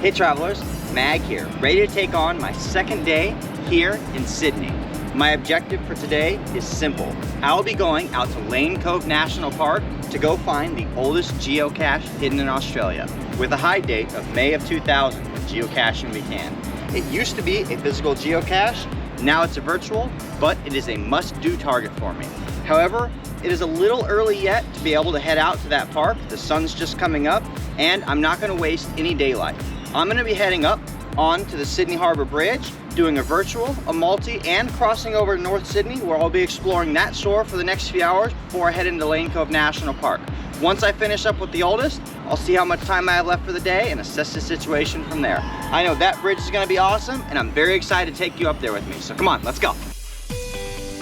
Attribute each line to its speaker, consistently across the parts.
Speaker 1: Hey travelers, Mag here, ready to take on my second day here in Sydney. My objective for today is simple. I'll be going out to Lane Cove National Park to go find the oldest geocache hidden in Australia, with a high date of May of 2000 when geocaching began. It used to be a physical geocache, now it's a virtual, but it is a must-do target for me. However, it is a little early yet to be able to head out to that park. The sun's just coming up, and I'm not gonna waste any daylight. I'm gonna be heading up onto the Sydney Harbour Bridge, doing a virtual, a multi, and crossing over to North Sydney, where I'll be exploring that shore for the next few hours before I head into Lane Cove National Park. Once I finish up with the oldest, I'll see how much time I have left for the day and assess the situation from there. I know that bridge is gonna be awesome, and I'm very excited to take you up there with me. So come on, let's go.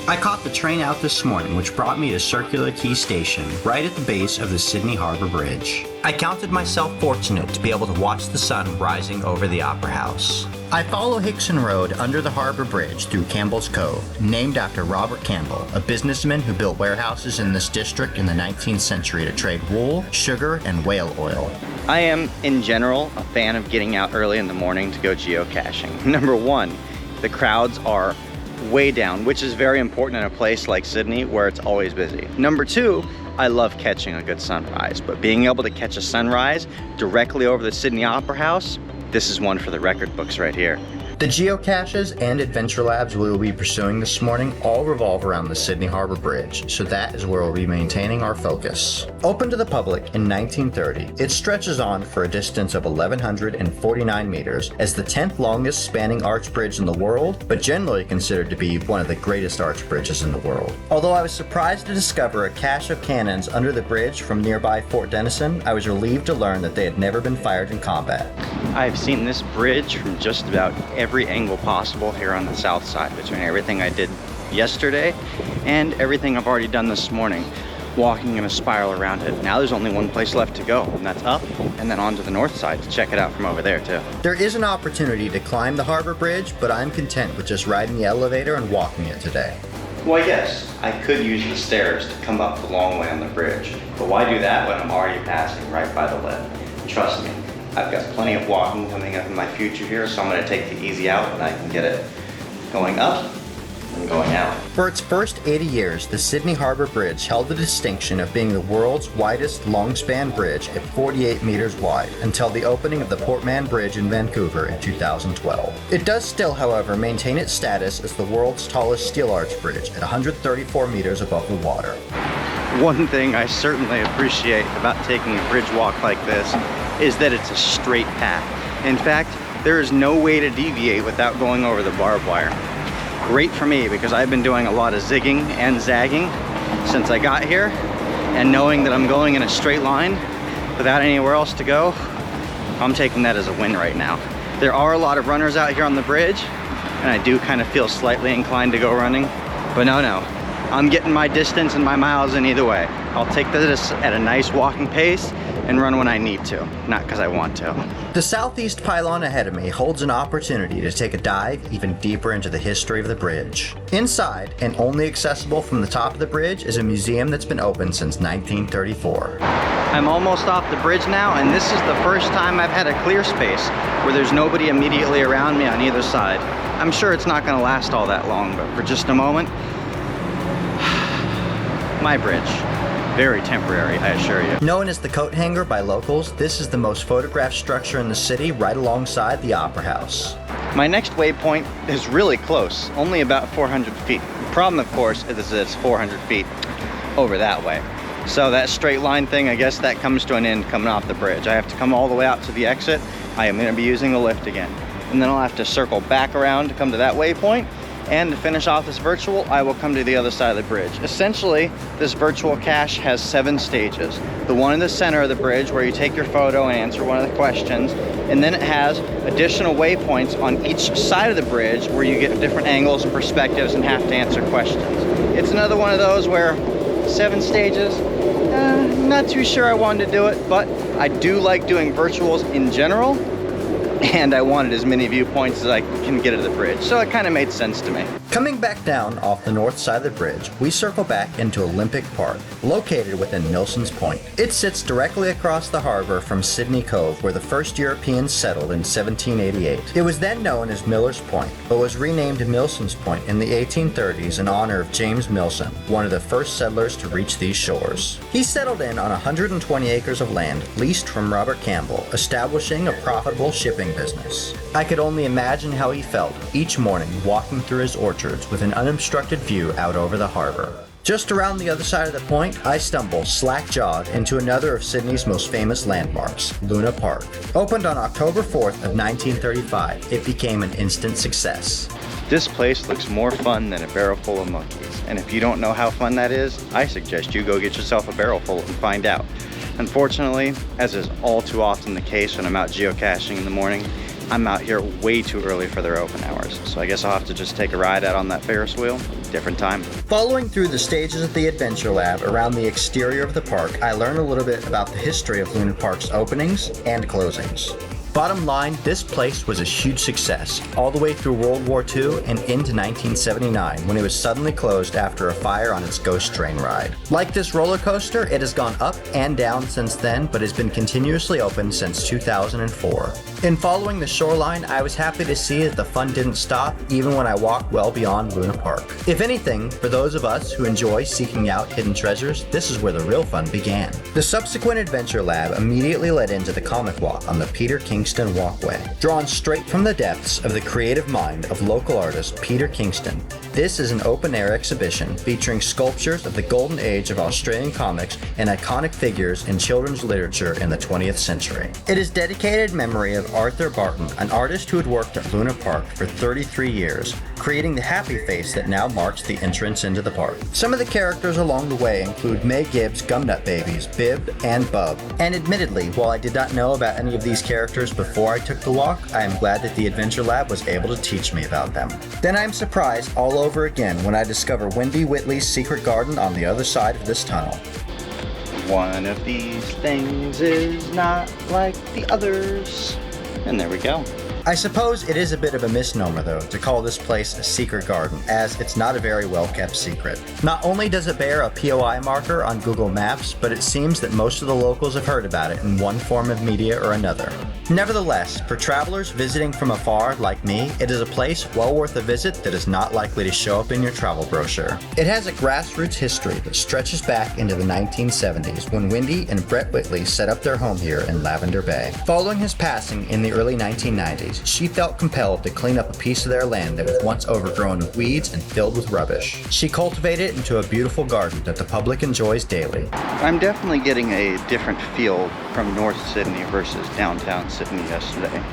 Speaker 1: I caught the train out this morning, which brought me to Circular Quay Station, right at the base of the Sydney Harbour Bridge. I counted myself fortunate to be able to watch the sun rising over the Opera House. I follow Hickson Road under the Harbour Bridge through Campbells Cove, named after Robert Campbell, a businessman who built warehouses in this district in the 19th century to trade wool, sugar, and whale oil. I am, in general, a fan of getting out early in the morning to go geocaching. Number one, the crowds are way down, which is very important in a place like Sydney where it's always busy. Number two, I love catching a good sunrise, but being able to catch a sunrise directly over the Sydney Opera House, this is one for the record books right here. The geocaches and adventure labs we will be pursuing this morning all revolve around the Sydney Harbour Bridge, so that is where we'll be maintaining our focus. Opened to the public in 1930, it stretches on for a distance of 1,149 meters as the 10th longest spanning arch bridge in the world, but generally considered to be one of the greatest arch bridges in the world. Although I was surprised to discover a cache of cannons under the bridge from nearby Fort Denison, I was relieved to learn that they had never been fired in combat. I've seen this bridge from just about every angle possible here on the south side, between everything I did yesterday and everything I've already done this morning, walking in a spiral around it. Now there's only one place left to go, and that's up and then onto the north side to check it out from over there too. There is an opportunity to climb the Harbour Bridge, but I'm content with just riding the elevator and walking it today. Well, yes, I could use the stairs to come up the long way on the bridge, but why do that when I'm already passing right by the lip? Trust me, I've got plenty of walking coming up in my future here, so I'm going to take the easy out and I can get it going up and going out. For its first 80 years, the Sydney Harbour Bridge held the distinction of being the world's widest long-span bridge at 48 meters wide until the opening of the Portman Bridge in Vancouver in 2012. It does still, however, maintain its status as the world's tallest steel arch bridge at 134 meters above the water. One thing I certainly appreciate about taking a bridge walk like this is that it's a straight path. In fact, there is no way to deviate without going over the barbed wire. Great for me because I've been doing a lot of zigging and zagging since I got here, and knowing that I'm going in a straight line without anywhere else to go, I'm taking that as a win right now. There are a lot of runners out here on the bridge, and I do kind of feel slightly inclined to go running, but no, I'm getting my distance and my miles in either way. I'll take this at a nice walking pace and run when I need to, not because I want to. The southeast pylon ahead of me holds an opportunity to take a dive even deeper into the history of the bridge. Inside, and only accessible from the top of the bridge, is a museum that's been open since 1934. I'm almost off the bridge now, and this is the first time I've had a clear space where there's nobody immediately around me on either side. I'm sure it's not going to last all that long, but for just a moment, my bridge. Very temporary, I assure you. Known as the Coat Hanger by locals, this is the most photographed structure in the city, right alongside the Opera House. My next waypoint is really close, only about 400 feet. The problem, of course, is that it's 400 feet over that way. So that straight line thing, I guess that comes to an end coming off the bridge. I have to come all the way out to the exit. I am going to be using the lift again. And then I'll have to circle back around to come to that waypoint. And to finish off this virtual, I will come to the other side of the bridge. Essentially, this virtual cache has 7 stages. The one in the center of the bridge where you take your photo and answer one of the questions, and then it has additional waypoints on each side of the bridge where you get different angles and perspectives and have to answer questions. It's another one of those where 7 stages, not too sure I wanted to do it, but I do like doing virtuals in general, and I wanted as many viewpoints as I can get of the bridge, so it kind of made sense to me.
Speaker 2: Coming back down off the north side of the bridge, we circle back into Olympic Park, located within Milson's Point. It sits directly across the harbor from Sydney Cove, where the first Europeans settled in 1788. It was then known as Miller's Point, but was renamed Milson's Point in the 1830s in honor of James Milson, one of the first settlers to reach these shores. He settled in on 120 acres of land leased from Robert Campbell, establishing a profitable shipping business. I could only imagine how he felt each morning walking through his orchards with an unobstructed view out over the harbor. Just around the other side of the point, I stumble slack-jawed into another of Sydney's most famous landmarks, Luna Park. Opened on October 4th of 1935, it became an instant success.
Speaker 1: This place looks more fun than a barrel full of monkeys, and if you don't know how fun that is, I suggest you go get yourself a barrel full and find out. Unfortunately, as is all too often the case when I'm out geocaching in the morning, I'm out here way too early for their open hours, so I guess I'll have to just take a ride out on that Ferris wheel, different time.
Speaker 2: Following through the stages of the Adventure Lab around the exterior of the park, I learned a little bit about the history of Luna Park's openings and closings. Bottom line, this place was a huge success, all the way through World War II and into 1979, when it was suddenly closed after a fire on its ghost train ride. Like this roller coaster, it has gone up and down since then, but has been continuously open since 2004. In following the shoreline, I was happy to see that the fun didn't stop, even when I walked well beyond Luna Park. If anything, for those of us who enjoy seeking out hidden treasures, this is where the real fun began. The subsequent Adventure Lab immediately led into the comic walk on the Peter Kingston Walkway. Drawn straight from the depths of the creative mind of local artist Peter Kingston, this is an open-air exhibition featuring sculptures of the golden age of Australian comics and iconic figures in children's literature in the 20th century. It is dedicated in memory of Arthur Barton, an artist who had worked at Luna Park for 33 years, creating the happy face that now marks the entrance into the park. Some of the characters along the way include May Gibbs' Gumnut Babies, Bib, and Bub. And admittedly, while I did not know about any of these characters before I took the walk, I am glad that the Adventure Lab was able to teach me about them. Then I'm surprised all over again when I discover Wendy Whitley's secret garden on the other side of this tunnel.
Speaker 1: One of these things is not like the others. And there we go.
Speaker 2: I suppose it is a bit of a misnomer, though, to call this place a secret garden, as it's not a very well-kept secret. Not only does it bear a POI marker on Google Maps, but it seems that most of the locals have heard about it in one form of media or another. Nevertheless, for travelers visiting from afar like me, it is a place well worth a visit that is not likely to show up in your travel brochure. It has a grassroots history that stretches back into the 1970s, when Wendy and Brett Whitley set up their home here in Lavender Bay. Following his passing in the early 1990s, she felt compelled to clean up a piece of their land that was once overgrown with weeds and filled with rubbish. She cultivated it into a beautiful garden that the public enjoys daily.
Speaker 1: I'm definitely getting a different feel from North Sydney versus downtown Sydney yesterday.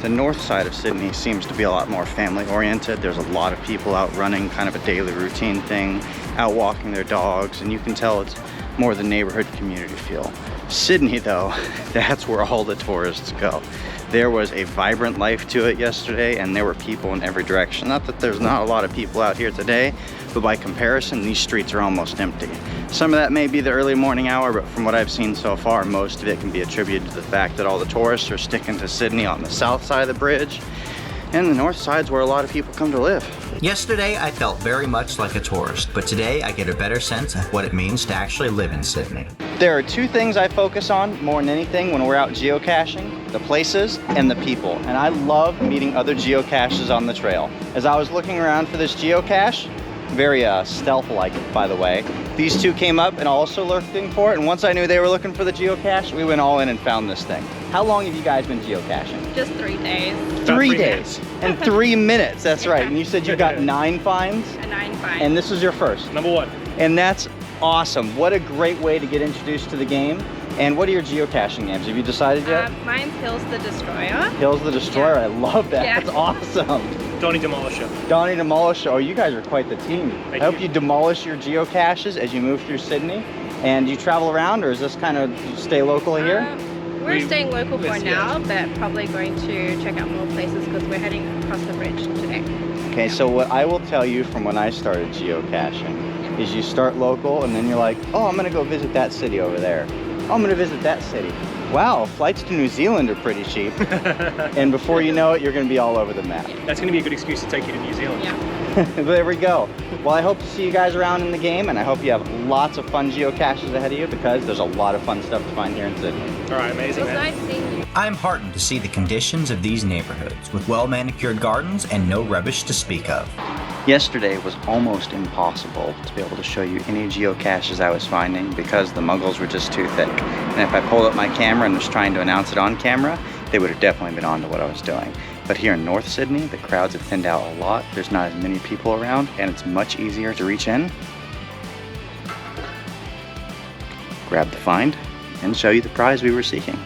Speaker 1: The north side of Sydney seems to be a lot more family oriented. There's a lot of people out running, kind of a daily routine thing, out walking their dogs, and you can tell it's more the neighborhood community feel. Sydney though, that's where all the tourists go. There was a vibrant life to it yesterday, and there were people in every direction. Not that there's not a lot of people out here today, but by comparison, these streets are almost empty. Some of that may be the early morning hour, but from what I've seen so far, most of it can be attributed to the fact that all the tourists are sticking to Sydney on the south side of the bridge, and the north side's where a lot of people come to live.
Speaker 2: Yesterday, I felt very much like a tourist, but today I get a better sense of what it means to actually live in Sydney.
Speaker 1: There are two things I focus on more than anything when we're out geocaching: the places and the people. And I love meeting other geocaches on the trail. As I was looking around for this geocache, very stealth-like, by the way, these two came up and also looking for it, and once I knew they were looking for the geocache, we went all in and found this thing. How long have you guys been geocaching?
Speaker 3: Just 3 days.
Speaker 1: 3 days and 3 minutes, that's right. And you said you got 9 finds?
Speaker 3: 9 finds.
Speaker 1: And this is your first?
Speaker 4: Number 1.
Speaker 1: And that's awesome. What a great way to get introduced to the game. And what are your geocaching names? Have you decided yet?
Speaker 3: Mine's Hills the Destroyer.
Speaker 1: Hills the Destroyer,
Speaker 3: Yeah.
Speaker 1: I love that.
Speaker 3: Yeah.
Speaker 1: That's awesome.
Speaker 4: Donnie Demolisher.
Speaker 1: Donnie Demolisher, oh, you guys are quite the team.
Speaker 4: Thank
Speaker 1: I hope
Speaker 4: you.
Speaker 1: you demolish your geocaches as you move through Sydney. And you travel around, or is this kind of, you stay local here?
Speaker 3: We're staying local for
Speaker 4: yes,
Speaker 3: now, but probably going to check out more places because we're heading across the bridge today.
Speaker 1: Okay, so what I will tell you from when I started geocaching is you start local and then you're like, oh, I'm gonna go visit that city over there. Oh, I'm gonna visit that city. Wow, flights to New Zealand are pretty cheap. And before you know it, you're going to be all over the map.
Speaker 4: That's going to be a good excuse to take you to New Zealand.
Speaker 3: Yeah.
Speaker 1: There we go. Well, I hope to see you guys around in the game, and I hope you have lots of fun geocaches ahead of you, because there's a lot of fun stuff to find here in Sydney.
Speaker 4: All right, amazing,
Speaker 3: It was
Speaker 4: man.
Speaker 3: nice seeing you.
Speaker 2: I'm heartened to see the conditions of these neighborhoods, with well-manicured gardens and no rubbish to speak of.
Speaker 1: Yesterday was almost impossible to be able to show you any geocaches I was finding because the muggles were just too thick. And if I pulled up my camera and was trying to announce it on camera, they would have definitely been on to what I was doing. But here in North Sydney, the crowds have thinned out a lot. There's not as many people around, and it's much easier to reach in, grab the find, and show you the prize we were seeking.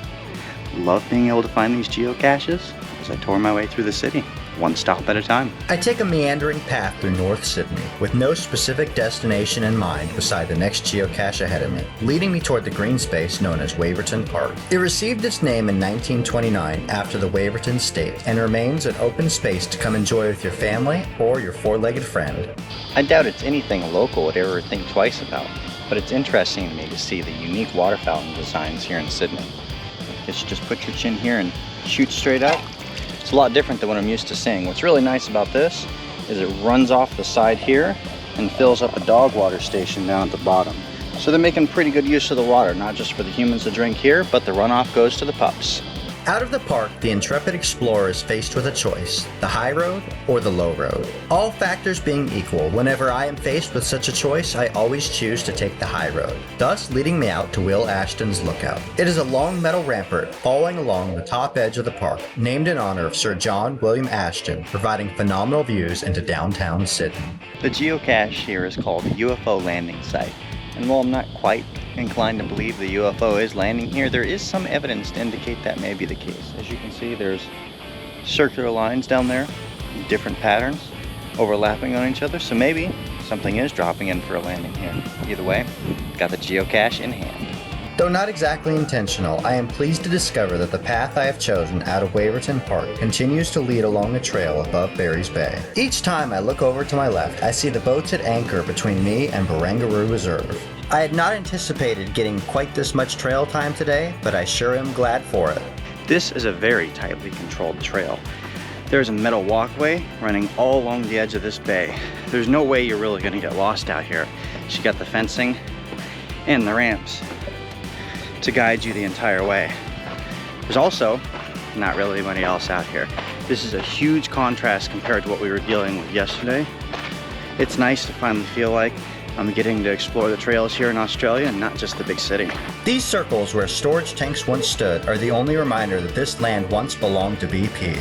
Speaker 1: Love being able to find these geocaches as I tore my way through the city, one stop at a time.
Speaker 2: I take a meandering path through North Sydney, with no specific destination in mind beside the next geocache ahead of me, leading me toward the green space known as Waverton Park. It received its name in 1929 after the Waverton State, and remains an open space to come enjoy with your family or your four-legged friend.
Speaker 1: I doubt it's anything a local would ever think twice about, but it's interesting to me to see the unique water fountain designs here in Sydney. I guess you just put your chin here and shoot straight up. It's a lot different than what I'm used to seeing. What's really nice about this is it runs off the side here and fills up a dog water station down at the bottom. So they're making pretty good use of the water, not just for the humans to drink here, but the runoff goes to the pups.
Speaker 2: Out of the park, the intrepid explorer is faced with a choice: the high road or the low road. All factors being equal, whenever I am faced with such a choice, I always choose to take the high road, thus leading me out to Will Ashton's Lookout. It is a long metal rampart following along the top edge of the park, named in honor of Sir John William Ashton, providing phenomenal views into downtown Sydney.
Speaker 1: The geocache here is called UFO Landing Site. And while I'm not quite inclined to believe the UFO is landing here, there is some evidence to indicate that may be the case. As you can see, there's circular lines down there, different patterns, overlapping on each other, so maybe something is dropping in for a landing here. Either way, got the geocache in hand.
Speaker 2: Though not exactly intentional, I am pleased to discover that the path I have chosen out of Waverton Park continues to lead along a trail above Barry's Bay. Each time I look over to my left, I see the boats at anchor between me and Barangaroo Reserve. I had not anticipated getting quite this much trail time today, but I sure am glad for it.
Speaker 1: This is a very tightly controlled trail. There's a metal walkway running all along the edge of this bay. There's no way you're really gonna get lost out here. She got the fencing and the ramps to guide you the entire way. There's also not really anybody else out here. This is a huge contrast compared to what we were dealing with yesterday. It's nice to finally feel like I'm getting to explore the trails here in Australia and not just the big city.
Speaker 2: These circles where storage tanks once stood are the only reminder that this land once belonged to BP.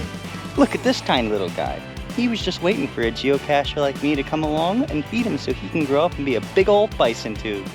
Speaker 1: Look at this tiny little guy. He was just waiting for a geocacher like me to come along and feed him so he can grow up and be a big old bison tube.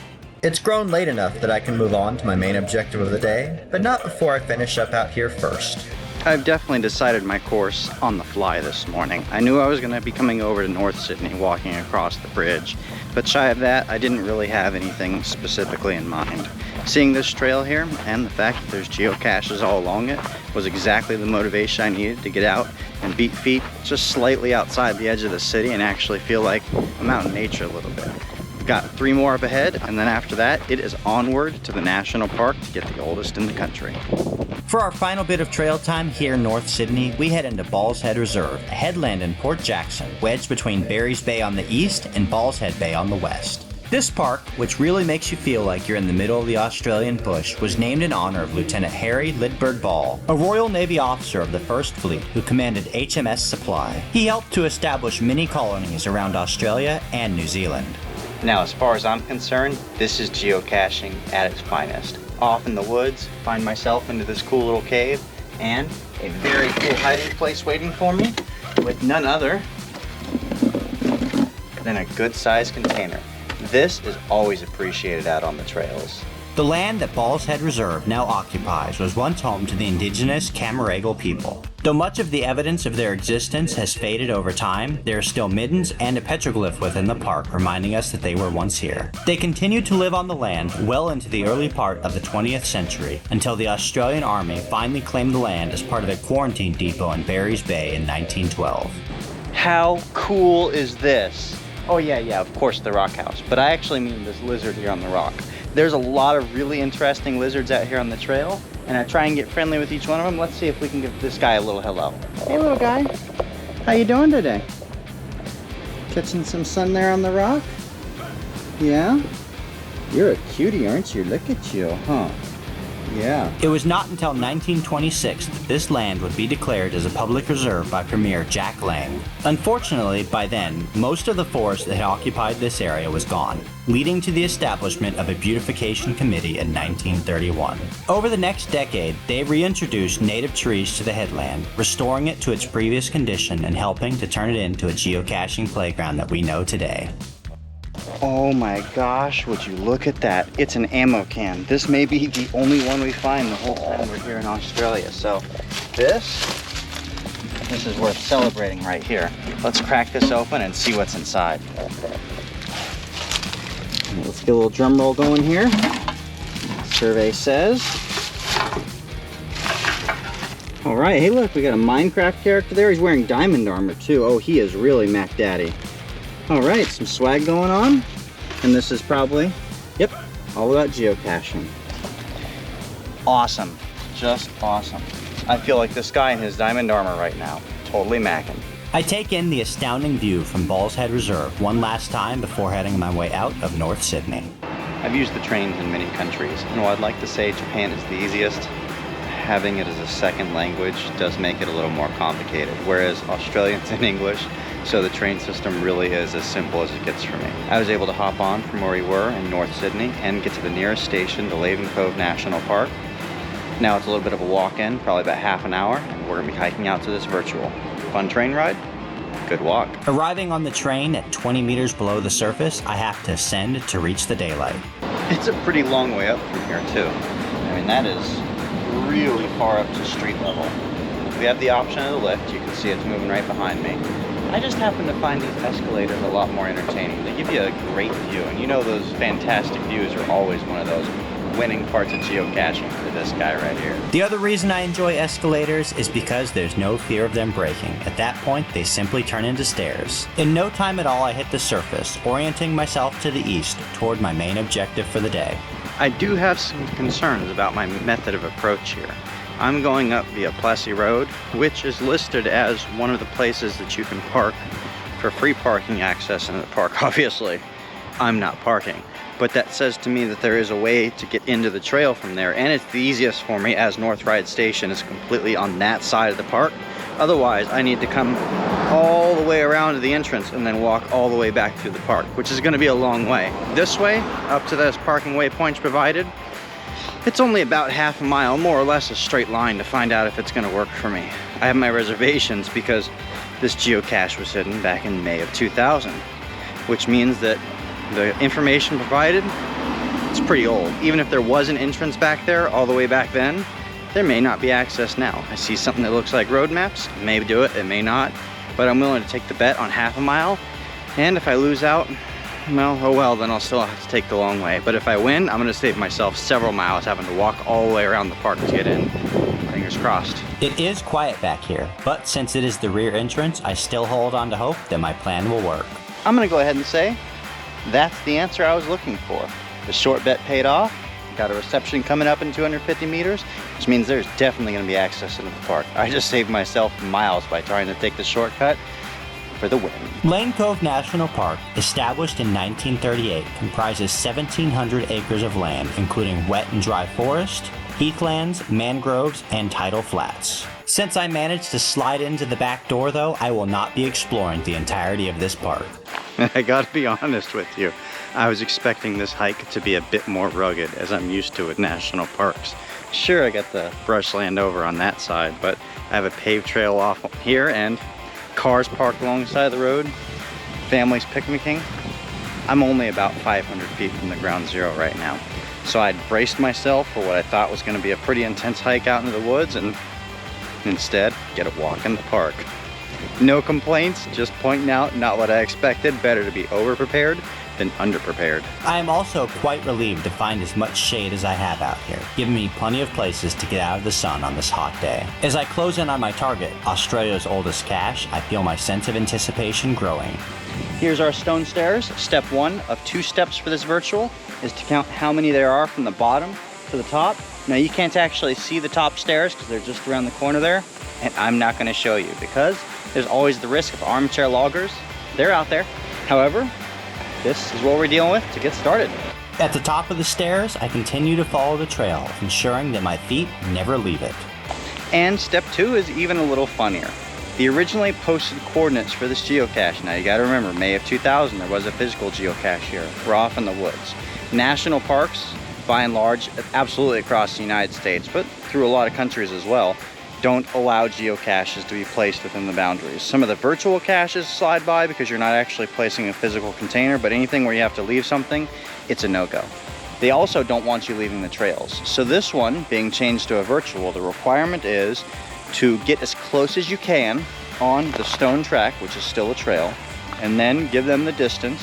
Speaker 2: It's grown late enough that I can move on to my main objective of the day, but not before I finish up out here first.
Speaker 1: I've definitely decided my course on the fly this morning. I knew I was going to be coming over to North Sydney, walking across the bridge, but shy of that, I didn't really have anything specifically in mind. Seeing this trail here and the fact that there's geocaches all along it was exactly the motivation I needed to get out and beat feet just slightly outside the edge of the city and actually feel like I'm out in nature a little bit. Got 3 more up ahead, and then after that, it is onward to the national park to get the oldest in the country.
Speaker 2: For our final bit of trail time here in North Sydney, we head into Balls Head Reserve, a headland in Port Jackson, wedged between Barry's Bay on the east and Balls Head Bay on the west. This park, which really makes you feel like you're in the middle of the Australian bush, was named in honor of Lieutenant Harry Lydberg Ball, a Royal Navy officer of the First Fleet who commanded HMS Supply. He helped to establish many colonies around Australia and New Zealand.
Speaker 1: Now, as far as I'm concerned, this is geocaching at its finest. Off in the woods, find myself into this cool little cave, and a very cool hiding place waiting for me with none other than a good-sized container. This is always appreciated out on the trails.
Speaker 2: The land that Balls Head Reserve now occupies was once home to the indigenous Camaragal people. Though much of the evidence of their existence has faded over time, there are still middens and a petroglyph within the park reminding us that they were once here. They continued to live on the land well into the early part of the 20th century, until the Australian Army finally claimed the land as part of a quarantine depot in Barry's Bay in 1912.
Speaker 1: How cool is this? Oh yeah, of course the rock house, but I actually mean this lizard here on the rock. There's a lot of really interesting lizards out here on the trail, and I try and get friendly with each one of them. Let's see if we can give this guy a little hello. Hey little guy, how you doing today? Catching some sun there on the rock? Yeah? You're a cutie, aren't you? Look at you, huh? Yeah.
Speaker 2: It was not until 1926 that this land would be declared as a public reserve by Premier Jack Lang. Unfortunately, by then, most of the forest that had occupied this area was gone, leading to the establishment of a beautification committee in 1931. Over the next decade, they reintroduced native trees to the headland, restoring it to its previous condition and helping to turn it into a geocaching playground that we know today.
Speaker 1: Oh my gosh, would you look at that? It's an ammo can. This may be the only one we find the whole time we're here in Australia. So this is worth celebrating right here. Let's crack this open and see what's inside. Let's get a little drum roll going here. Survey says. All right, hey look, we got a Minecraft character there. He's wearing diamond armor too. Oh, he is really Mac Daddy. All right, some swag going on. And this is probably, yep, all about geocaching. Awesome, just awesome. I feel like this guy in his diamond armor right now, totally macking.
Speaker 2: I take in the astounding view from Balls Head Reserve one last time before heading my way out of North Sydney.
Speaker 1: I've used the trains in many countries, and while I'd like to say Japan is the easiest, having it as a second language does make it a little more complicated, whereas Australian's in English, so the train system really is as simple as it gets for me. I was able to hop on from where we were in North Sydney and get to the nearest station, the Lane Cove National Park. Now it's a little bit of a walk-in, probably about half an hour, and we're gonna be hiking out to this virtual. Fun train ride, good walk.
Speaker 2: Arriving on the train at 20 meters below the surface, I have to ascend to reach the daylight.
Speaker 1: It's a pretty long way up from here too. I mean, that is really far up to street level. We have the option of the lift. You can see it's moving right behind me. I just happen to find these escalators a lot more entertaining. They give you a great view, and you know those fantastic views are always one of those winning parts of geocaching for this guy right here.
Speaker 2: The other reason I enjoy escalators is because there's no fear of them breaking. At that point, they simply turn into stairs. In no time at all, I hit the surface, orienting myself to the east toward my main objective for the day.
Speaker 1: I do have some concerns about my method of approach here. I'm going up via Plessy Road, which is listed as one of the places that you can park for free parking access into the park. Obviously, I'm not parking, but that says to me that there is a way to get into the trail from there, and it's the easiest for me as North Ride Station is completely on that side of the park. Otherwise, I need to come all the way around to the entrance and then walk all the way back through the park, which is gonna be a long way. This way, up to those parking waypoints provided, it's only about half a mile, more or less a straight line to find out if it's gonna work for me. I have my reservations because this geocache was hidden back in May of 2000, which means that the information provided, it's pretty old. Even if there was an entrance back there all the way back then, there may not be access now. I see something that looks like road maps, it may do it, it may not, but I'm willing to take the bet on half a mile, and if I lose out, well, oh well, then I'll still have to take the long way. But if I win, I'm gonna save myself several miles having to walk all the way around the park to get in. Fingers crossed.
Speaker 2: It is quiet back here, but since it is the rear entrance, I still hold on to hope that my plan will work.
Speaker 1: I'm gonna go ahead and say, that's the answer I was looking for. The short bet paid off. Got a reception coming up in 250 meters, which means there's definitely gonna be access into the park. I just saved myself miles by trying to take the shortcut for the win.
Speaker 2: Lane Cove National Park, established in 1938, comprises 1,700 acres of land, including wet and dry forest, heathlands, mangroves, and tidal flats. Since I managed to slide into the back door though, I will not be exploring the entirety of this park.
Speaker 1: I gotta be honest with you, I was expecting this hike to be a bit more rugged, as I'm used to with national parks. Sure, I got the brushland over on that side, but I have a paved trail off here and cars parked alongside the road, families picnicking. I'm only about 500 feet from the ground zero right now. So I'd braced myself for what I thought was gonna be a pretty intense hike out into the woods, and instead, get a walk in the park. No complaints, just pointing out not what I expected. Better to be over-prepared than underprepared.
Speaker 2: I am also quite relieved to find as much shade as I have out here, giving me plenty of places to get out of the sun on this hot day. As I close in on my target, Australia's oldest cache, I feel my sense of anticipation growing.
Speaker 1: Here's our stone stairs. Step 1 of 2 steps for this virtual is to count how many there are from the bottom to the top. Now you can't actually see the top stairs because they're just around the corner there, and I'm not going to show you because there's always the risk of armchair loggers. They're out there. However, this is what we're dealing with to get started.
Speaker 2: At the top of the stairs, I continue to follow the trail, ensuring that my feet never leave it.
Speaker 1: And step 2 is even a little funnier. The originally posted coordinates for this geocache, now you gotta remember, May of 2000, there was a physical geocache here. We're off in the woods. National parks, by and large, absolutely across the United States, but through a lot of countries as well, don't allow geocaches to be placed within the boundaries. Some of the virtual caches slide by because you're not actually placing a physical container, but anything where you have to leave something, it's a no-go. They also don't want you leaving the trails. So this one, being changed to a virtual, the requirement is to get as close as you can on the stone track, which is still a trail, and then give them the distance,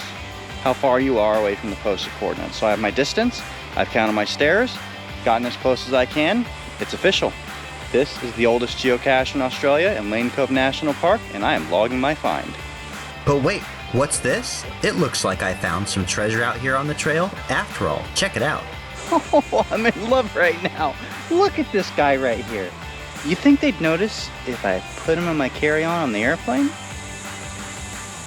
Speaker 1: how far you are away from the posted coordinates. So I have my distance, I've counted my stairs, gotten as close as I can, it's official. This is the oldest geocache in Australia in Lane Cove National Park, and I am logging my find.
Speaker 2: But wait, what's this? It looks like I found some treasure out here on the trail. After all, check it out.
Speaker 1: Oh, I'm in love right now. Look at this guy right here. You think they'd notice if I put him in my carry-on on the airplane?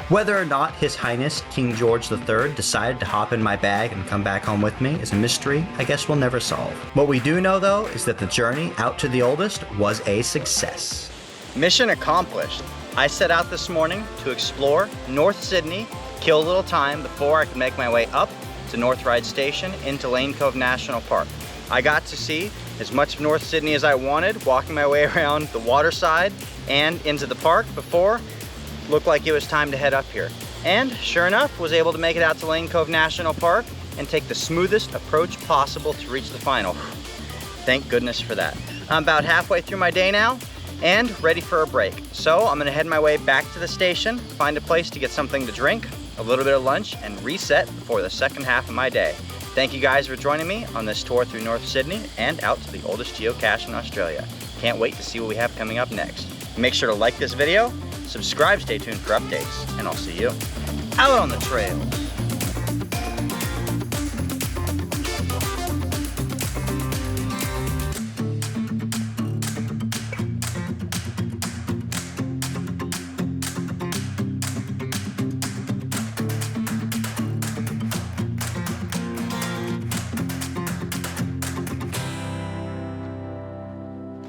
Speaker 2: Whether or not His Highness King George III decided to hop in my bag and come back home with me is a mystery I guess we'll never solve. What we do know though is that the journey out to the oldest was a success.
Speaker 1: Mission accomplished. I set out this morning to explore North Sydney, kill a little time before I could make my way up to North Ryde Station into Lane Cove National Park. I got to see as much of North Sydney as I wanted, walking my way around the waterside and into the park before it looked like it was time to head up here. And sure enough, was able to make it out to Lane Cove National Park and take the smoothest approach possible to reach the final. Thank goodness for that. I'm about halfway through my day now and ready for a break. So I'm gonna head my way back to the station, find a place to get something to drink, a little bit of lunch, and reset before the second half of my day. Thank you guys for joining me on this tour through North Sydney and out to the oldest geocache in Australia. Can't wait to see what we have coming up next. Make sure to like this video, subscribe, stay tuned for updates, and I'll see you out on the trail.